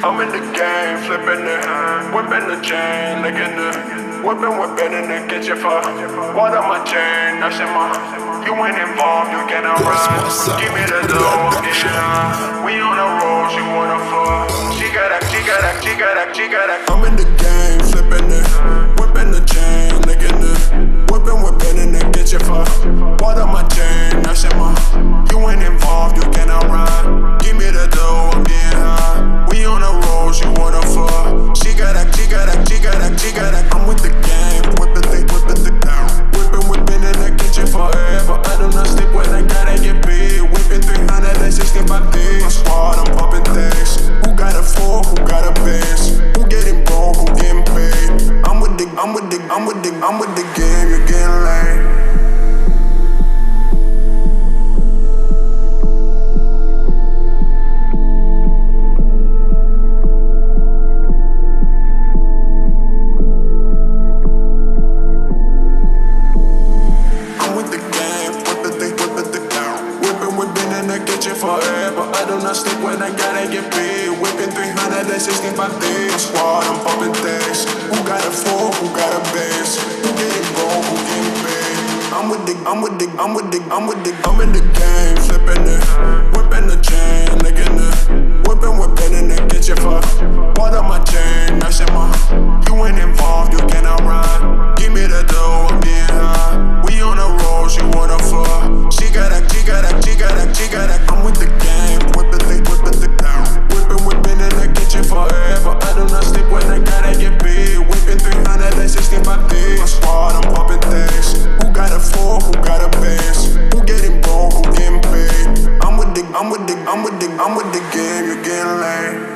I'm in the game, flipping it, whipping the chain, licking the whipping in the kitchen for water my chain, that's in my. You ain't involved, you cannot ride. Give me the dough, I'm getting high. We on the road, she wanna fuck. She got that. I'm in the game, flipping it, whipping the chain, licking the whipping in the kitchen for water my chain, that's in my. You ain't involved, you cannot ride. Give me the dough, I'm getting high. We on the road, she wanna fuck. She got that. I'm with the game, whipping in the kitchen forever. I do not sleep when I gotta get paid. Whipping 365 days. My squad, I'm popping tags. Who got a 4? Who got a base? Who getting broke? Who getting paid? I'm with the game. You're getting late. Forever, I do not sleep when I gotta get paid. Whipping 365 days. My squad, I'm popping tags. Who got a 4? Who got a base? Who getting broke? Who getting paid? I'm in the game, flipping it, whipping the chain, licking the whipping in the kitchen for water my chain, that's in my. You ain't involved, you cannot ride. Give me the dough, I'm getting high. We on the road, she wanna fuck. She got that. I'm with the game, whipping in the kitchen forever. I do not sleep when I gotta get paid. Whipping 365 days. My squad, I'm popping tags. Who got a 4? Who got a base? Who getting broke? Who getting paid? I'm with the game. You're getting late.